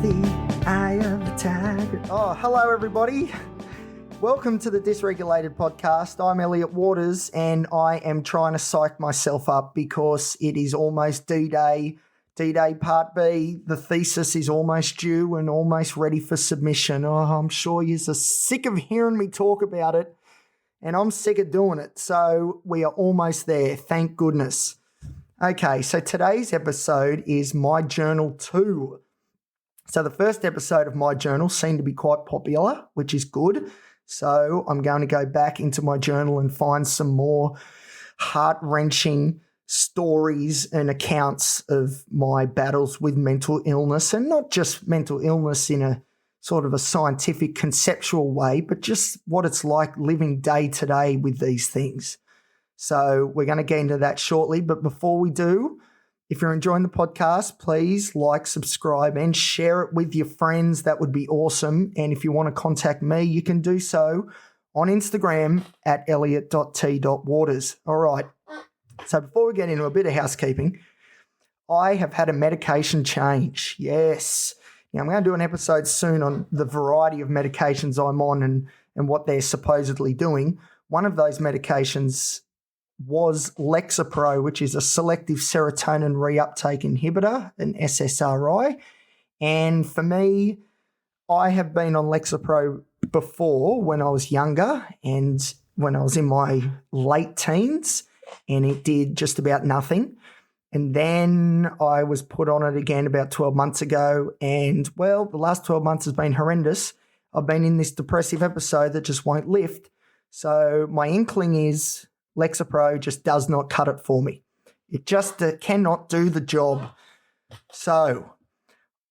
the eye of the tiger. Oh, hello everybody. Welcome to the Dysregulated podcast. I'm Elliot Waters and I am trying to psych myself up because it is almost D-Day. D-Day Part B. The thesis is almost due and almost ready for submission. Oh, I'm sure you're sick of hearing me talk about it and I'm sick of doing it. So we are almost there. Thank goodness. Okay, so today's episode is My Journal 2. So the first episode of My Journal seemed to be quite popular, which is good. So I'm going to go back into my journal and find some more heart-wrenching stories and accounts of my battles with mental illness, and not just mental illness in a sort of a scientific, conceptual way, but just what it's like living day to day with these things. So we're going to get into that shortly. But before we do, if you're enjoying the podcast, please like, subscribe, and share it with your friends. That would be awesome. And if you want to contact me, you can do so on Instagram at elliot.t.waters. All right. So before we get into a bit of housekeeping, I have had a medication change. Yes. Now, I'm going to do an episode soon on the variety of medications I'm on and what they're supposedly doing. One of those medications was Lexapro, which is a selective serotonin reuptake inhibitor, an SSRI. And for me, I have been on Lexapro before when I was younger and when I was in my late teens, and it did just about nothing. And then I was put on it again about 12 months ago. And, well, the last 12 months has been horrendous. I've been in this depressive episode that just won't lift. So my inkling is Lexapro just does not cut it for me. It just cannot do the job. So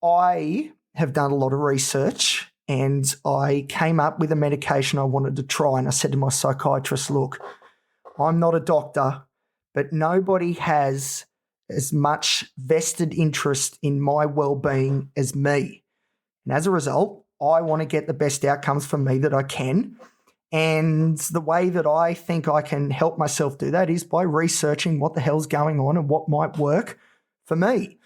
I have done a lot of research and I came up with a medication I wanted to try. And I said to my psychiatrist, look, I'm not a doctor, but nobody has as much vested interest in my well-being as me. And as a result, I want to get the best outcomes for me that I can. And the way that I think I can help myself do that is by researching what the hell's going on and what might work for me.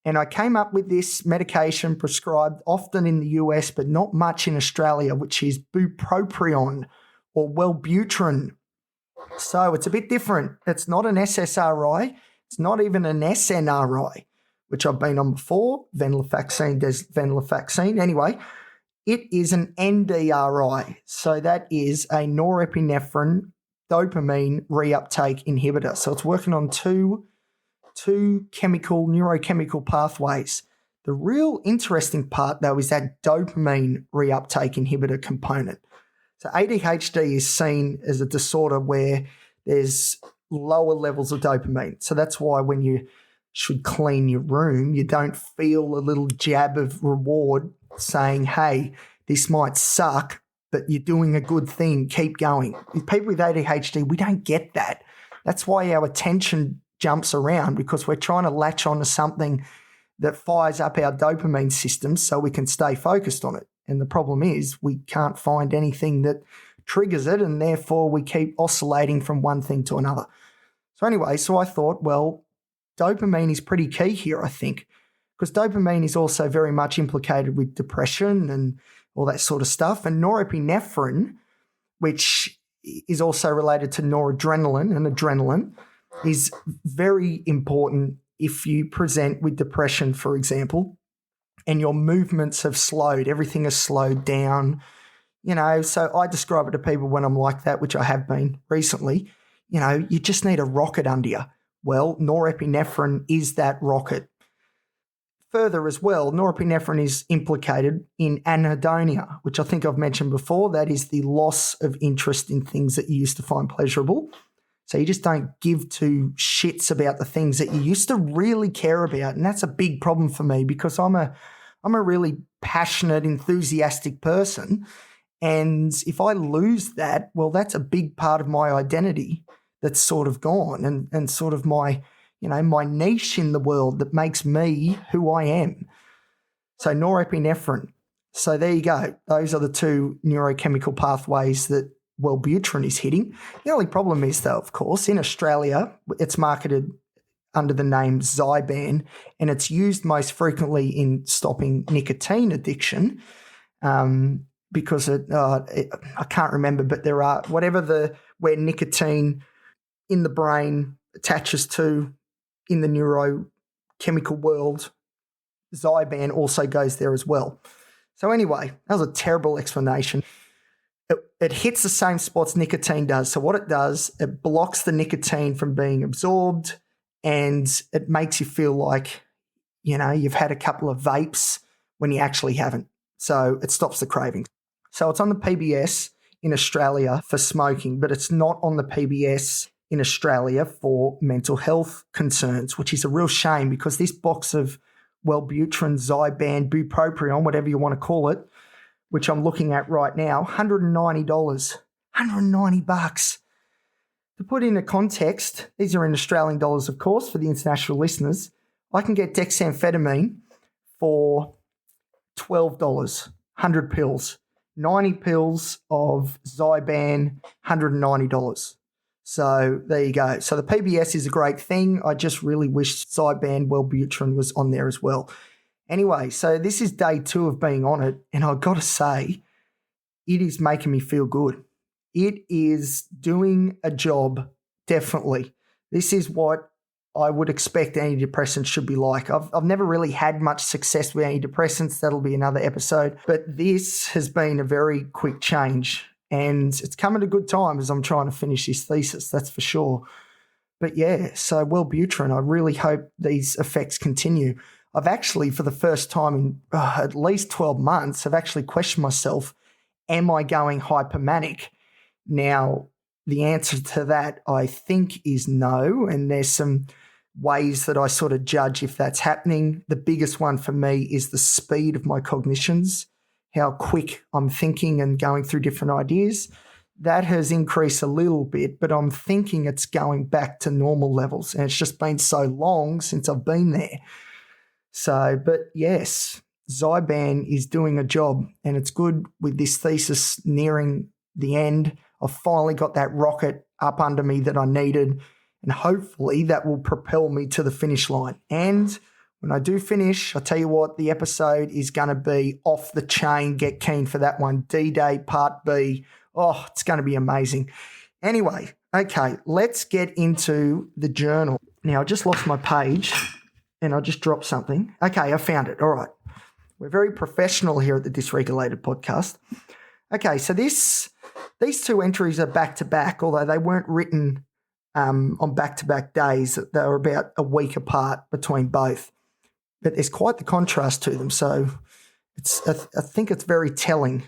And I came up with this medication prescribed often in the US, but not much in Australia, which is bupropion or Wellbutrin. So it's a bit different. It's not an SSRI. It's not even an SNRI, which I've been on before, venlafaxine. Anyway, it is an NDRI. So that is a norepinephrine dopamine reuptake inhibitor. So it's working on two neurochemical pathways. The real interesting part, though, is that dopamine reuptake inhibitor component. So ADHD is seen as a disorder where there's lower levels of dopamine. So that's why when you should clean your room, you don't feel a little jab of reward saying, hey, this might suck, but you're doing a good thing. Keep going. With people with ADHD, we don't get that. That's why our attention jumps around, because we're trying to latch onto something that fires up our dopamine system so we can stay focused on it. And the problem is we can't find anything that triggers it, and therefore we keep oscillating from one thing to another. So anyway, so I thought, well, dopamine is pretty key here, I think, because dopamine is also very much implicated with depression and all that sort of stuff. And norepinephrine, which is also related to noradrenaline and adrenaline, is very important if you present with depression, for example, and your movements have slowed, everything has slowed down, so I describe it to people when I'm like that, which I have been recently, you just need a rocket under you. Well, norepinephrine is that rocket. Further as well, norepinephrine is implicated in anhedonia, which I think I've mentioned before. That is the loss of interest in things that you used to find pleasurable. So you just don't give two shits about the things that you used to really care about. And that's a big problem for me because I'm a really passionate, enthusiastic person. And if I lose that, well, that's a big part of my identity that's sort of gone and sort of my niche in the world that makes me who I am. So norepinephrine. So there you go. Those are the two neurochemical pathways that Wellbutrin is hitting. The only problem is, though, of course, in Australia, it's marketed under the name Zyban, and it's used most frequently in stopping nicotine addiction because I can't remember, but there are where nicotine in the brain attaches to in the neurochemical world, Zyban also goes there as well. So anyway, that was a terrible explanation. It hits the same spots nicotine does. So what it does, it blocks the nicotine from being absorbed, and it makes you feel like, you've had a couple of vapes when you actually haven't. So it stops the cravings. So it's on the PBS in Australia for smoking, but it's not on the PBS in Australia for mental health concerns, which is a real shame because this box of Wellbutrin, Zyban, bupropion, whatever you want to call it, which I'm looking at right now, $190, $190. To put into context, these are in Australian dollars, of course, for the international listeners. I can get dexamphetamine for $12, 100 pills. 90 pills of Zyban, $190. So there you go. So the PBS is a great thing. I just really wish Zyban Wellbutrin was on there as well. Anyway, so this is day 2 of being on it, and I've got to say, it is making me feel good. It is doing a job, definitely. This is what I would expect antidepressants should be like. I've never really had much success with antidepressants. That'll be another episode. But this has been a very quick change, and it's come at a good time as I'm trying to finish this thesis, that's for sure. But yeah, so Wellbutrin, I really hope these effects continue. I've actually, for the first time in at least 12 months, I've actually questioned myself, am I going hypomanic? Now, the answer to that, I think, is no, and there's some ways that I sort of judge if that's happening. The biggest one for me is the speed of my cognitions, how quick I'm thinking and going through different ideas. That has increased a little bit, but I'm thinking it's going back to normal levels, and it's just been so long since I've been there. So, but yes, Zyban is doing a job, and it's good with this thesis nearing the end. I've finally got that rocket up under me that I needed, and hopefully that will propel me to the finish line. And when I do finish, I'll tell you what, the episode is going to be off the chain. Get keen for that one. D-Day Part B. Oh, it's going to be amazing. Anyway, okay, let's get into the journal. Now, I just lost my page. And I just dropped something. Okay, I found it. All right. We're very professional here at the Dysregulated podcast. Okay, so these 2 entries are back-to-back, although they weren't written on back-to-back days. They were about a week apart between both. But there's quite the contrast to them, so I think it's very telling.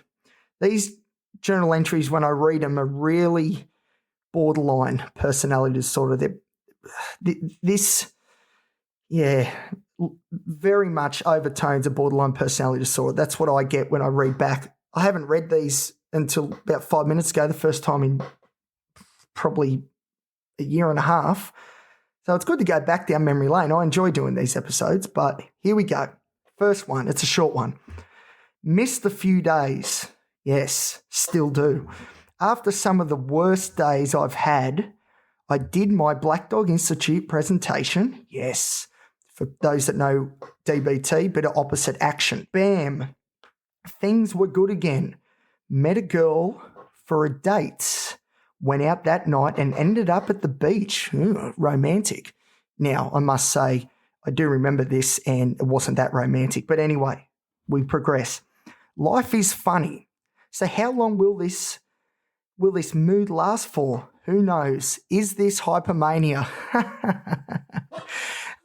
These journal entries, when I read them, are really borderline personality disorder. Very much overtones a borderline personality disorder. That's what I get when I read back. I haven't read these until about 5 minutes ago, the first time in probably a year and a half. So it's good to go back down memory lane. I enjoy doing these episodes, but here we go. First one, it's a short one. Missed a few days. Yes, still do. After some of the worst days I've had, I did my Black Dog Institute presentation. Yes. For those that know DBT, bit of opposite action. Bam. Things were good again. Met a girl for a date. Went out that night and ended up at the beach. Ooh, romantic. Now, I must say, I do remember this and it wasn't that romantic. But anyway, we progress. Life is funny. So how long will this mood last for? Who knows? Is this hypomania?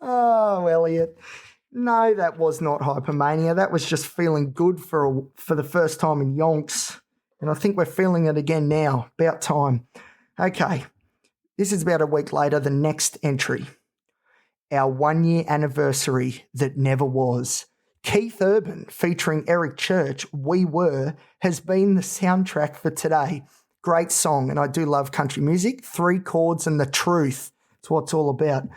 Oh, Elliot. No, that was not hypomania. That was just feeling good for the first time in yonks. And I think we're feeling it again now. About time. Okay. This is about a week later, the next entry. Our 1-year anniversary that never was. Keith Urban featuring Eric Church, We Were, has been the soundtrack for today. Great song, and I do love country music. 3 chords and the truth. It's what it's all about.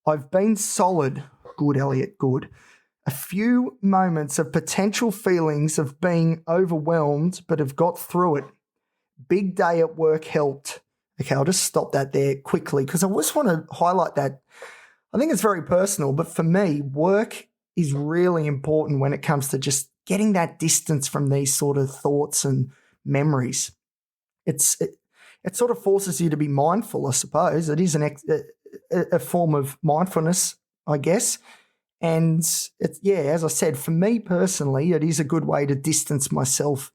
I've been solid. Good, Elliot, good. A few moments of potential feelings of being overwhelmed, but have got through it. Big day at work helped. Okay, I'll just stop that there quickly because I just want to highlight that. I think it's very personal, but for me, work is really important when it comes to just getting that distance from these sort of thoughts and memories. It sort of forces you to be mindful, I suppose. It is a form of mindfulness, I guess. And as I said, for me personally, it is a good way to distance myself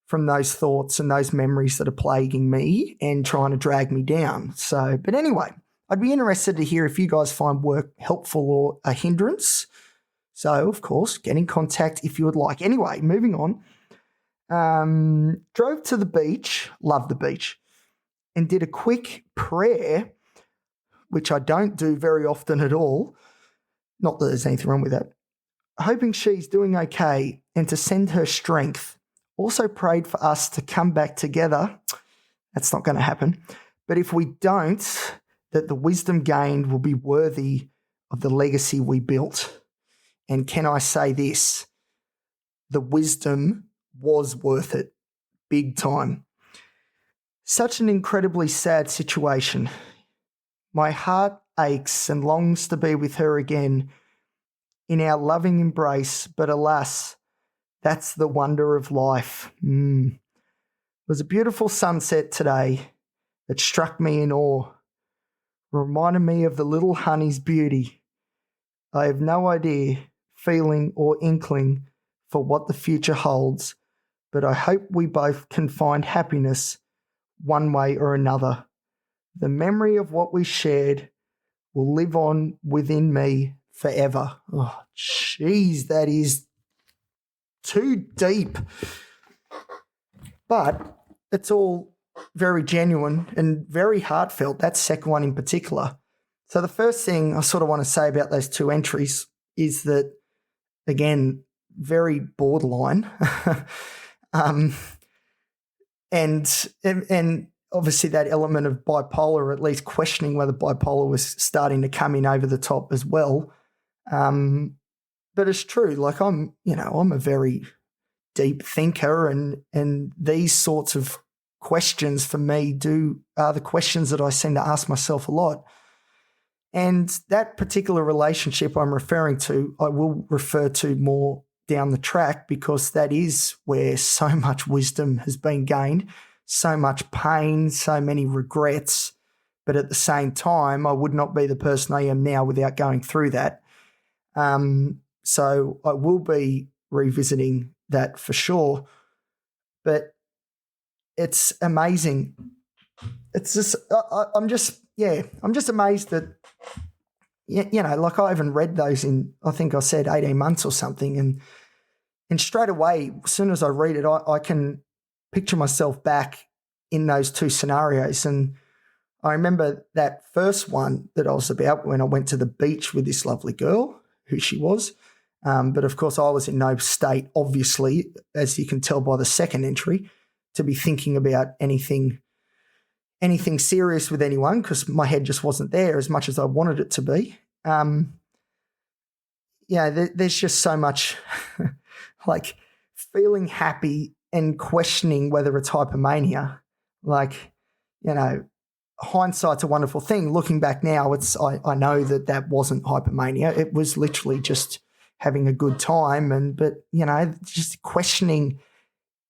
from those thoughts and those memories that are plaguing me and trying to drag me down. So, but anyway, I'd be interested to hear if you guys find work helpful or a hindrance. So, of course, get in contact if you would like. Anyway, moving on. Drove to the beach, love the beach, and did a quick prayer, which I don't do very often at all. Not that there's anything wrong with that. Hoping she's doing okay and to send her strength. Also prayed for us to come back together. That's not going to happen. But if we don't, that the wisdom gained will be worthy of the legacy we built. And can I say this? The wisdom was worth it. Big time. Such an incredibly sad situation. My heart aches and longs to be with her again in our loving embrace, but alas, that's the wonder of life. It was a beautiful sunset today that struck me in awe, reminded me of the little honey's beauty. I have no idea, feeling or inkling for what the future holds, but I hope we both can find happiness one way or another. The memory of what we shared will live on within me forever. Oh, jeez, that is too deep. But it's all very genuine and very heartfelt, that second one in particular. So the first thing I sort of want to say about those two entries is that, again, very borderline. And obviously that element of bipolar, or at least questioning whether bipolar was starting to come in over the top as well. But it's true. Like I'm a very deep thinker, and these sorts of questions for me are the questions that I seem to ask myself a lot. And that particular relationship I'm referring to, I will refer to more down the track, because that is where so much wisdom has been gained, so much pain, so many regrets. But at the same time, I would not be the person I am now without going through that. So I will be revisiting that for sure. But it's amazing. It's just, I'm just amazed that, like I haven't read those in, I think I said 18 months or something. And straight away, as soon as I read it, I can picture myself back in those two scenarios. And I remember that first one that I was about when I went to the beach with this lovely girl, who she was. But of course, I was in no state, obviously, as you can tell by the second entry, to be thinking about anything serious with anyone, because my head just wasn't there as much as I wanted it to be. There's just so much like feeling happy and questioning whether it's hypomania. Like, hindsight's a wonderful thing. Looking back now, I know that wasn't hypomania. It was literally just having a good time. But just questioning,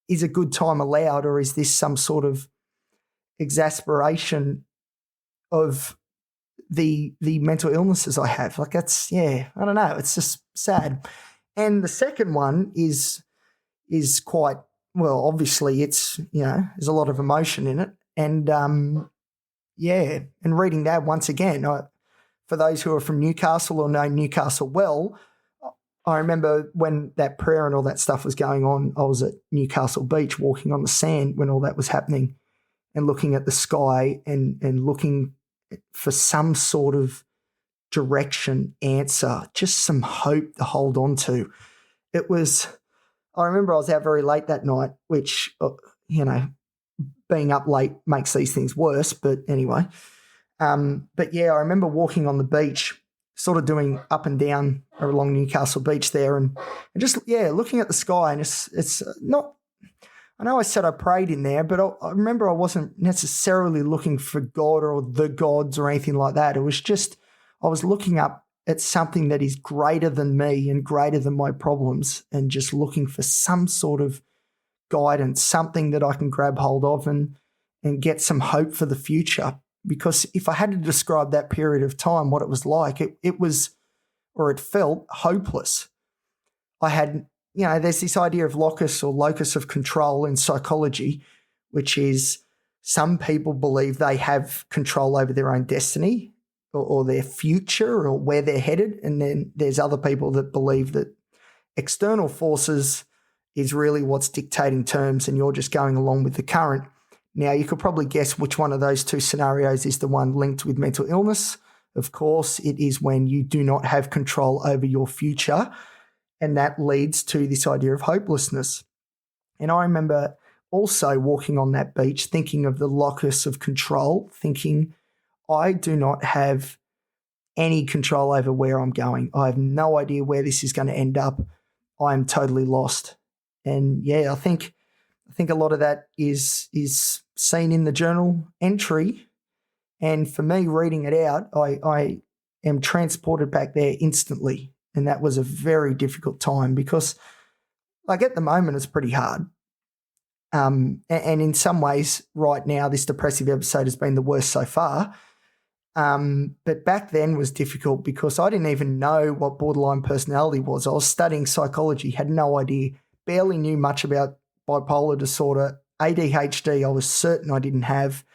is a good time allowed, or is this some sort of exasperation of the mental illnesses I have? Like I don't know. It's just sad. And the second one is quite, well, obviously it's, there's a lot of emotion in it. And and reading that once again, for those who are from Newcastle or know Newcastle well, I remember when that prayer and all that stuff was going on, I was at Newcastle Beach walking on the sand when all that was happening, and looking at the sky and looking for some sort of direction, answer, just some hope to hold on to. I remember I was out very late that night, which, being up late makes these things worse, but anyway. But yeah, I remember walking on the beach, sort of doing up and down along Newcastle Beach there, and just, looking at the sky, and it's not, I know I said I prayed in there, but I remember I wasn't necessarily looking for God or the gods or anything like that. It was just, I was looking up at something that is greater than me and greater than my problems, and just looking for some sort of guidance, something that I can grab hold of and get some hope for the future. Because if I had to describe that period of time, what it was like, it was, or it felt, hopeless. I had, there's this idea of locus of control in psychology, which is some people believe they have control over their own destiny or their future or where they're headed. And then there's other people that believe that external forces is really what's dictating terms and you're just going along with the current. Now, you could probably guess which one of those two scenarios is the one linked with mental illness. Of course, it is when you do not have control over your future, and that leads to this idea of hopelessness. And I remember also walking on that beach thinking of the locus of control, thinking, I do not have any control over where I'm going. I have no idea where this is going to end up. I am totally lost. And yeah, I think a lot of that is seen in the journal entry. And for me, reading it out, I am transported back there instantly. And that was a very difficult time because, like, at the moment, it's pretty hard. And in some ways, right now, this depressive episode has been the worst so far. But back then was difficult because I didn't even know what borderline personality was. I was studying psychology, had no idea, barely knew much about bipolar disorder. ADHD, I was certain I didn't have.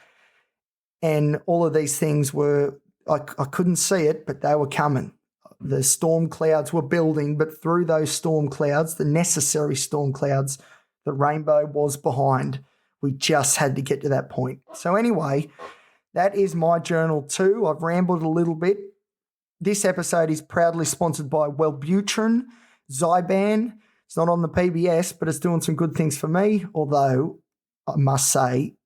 And all of these things were, I couldn't see it, but they were coming. The storm clouds were building, but through those storm clouds, the necessary storm clouds, the rainbow was behind. We just had to get to that point. So anyway, that is my journal too. I've rambled a little bit. This episode is proudly sponsored by Wellbutrin, Zyban. It's not on the PBS, but it's doing some good things for me, although I must say,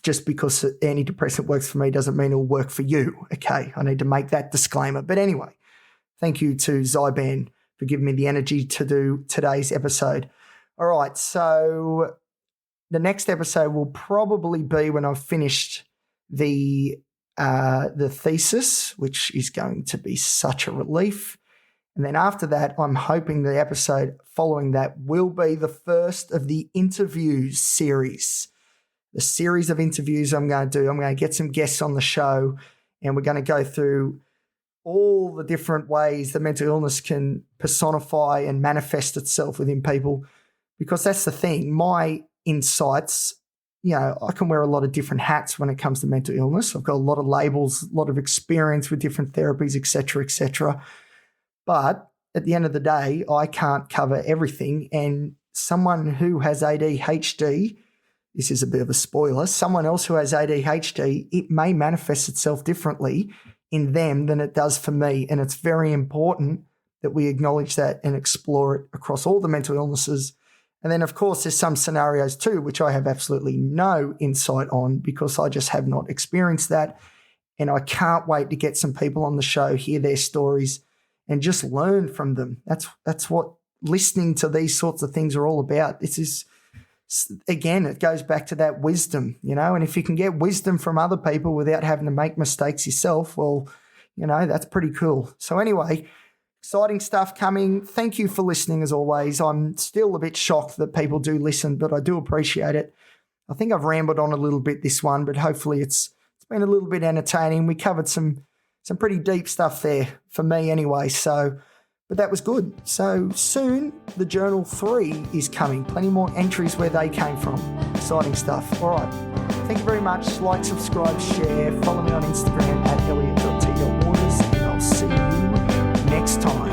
just because antidepressant works for me doesn't mean it'll work for you, okay? I need to make that disclaimer. But anyway, thank you to Zyban for giving me the energy to do today's episode. All right, so the next episode will probably be when I've finished the thesis, which is going to be such a relief. And then after that, I'm hoping the episode following that will be the first of the interviews series. The series of interviews I'm going to do. I'm going to get some guests on the show, and we're going to go through all the different ways that mental illness can personify and manifest itself within people, because that's the thing. My insights, I can wear a lot of different hats when it comes to mental illness. I've got a lot of labels, a lot of experience with different therapies, et cetera, et cetera. But at the end of the day, I can't cover everything. And someone who has ADHD, this is a bit of a spoiler, someone else who has ADHD, it may manifest itself differently in them than it does for me. And it's very important that we acknowledge that and explore it across all the mental illnesses. And then, of course, there's some scenarios too, which I have absolutely no insight on because I just have not experienced that. And I can't wait to get some people on the show, hear their stories, and just learn from them. That's what listening to these sorts of things are all about. This is, again, it goes back to that wisdom, and if you can get wisdom from other people without having to make mistakes yourself, well, that's pretty cool. So anyway, exciting stuff coming. Thank you for listening as always. I'm still a bit shocked that people do listen, but I do appreciate it. I think I've rambled on a little bit this one, but hopefully it's been a little bit entertaining. We covered some pretty deep stuff there for me anyway. But that was good. So soon the Journal 3 is coming. Plenty more entries where they came from. Exciting stuff. All right. Thank you very much. Like, subscribe, share. Follow me on Instagram at elliot.t.waters. And I'll see you next time.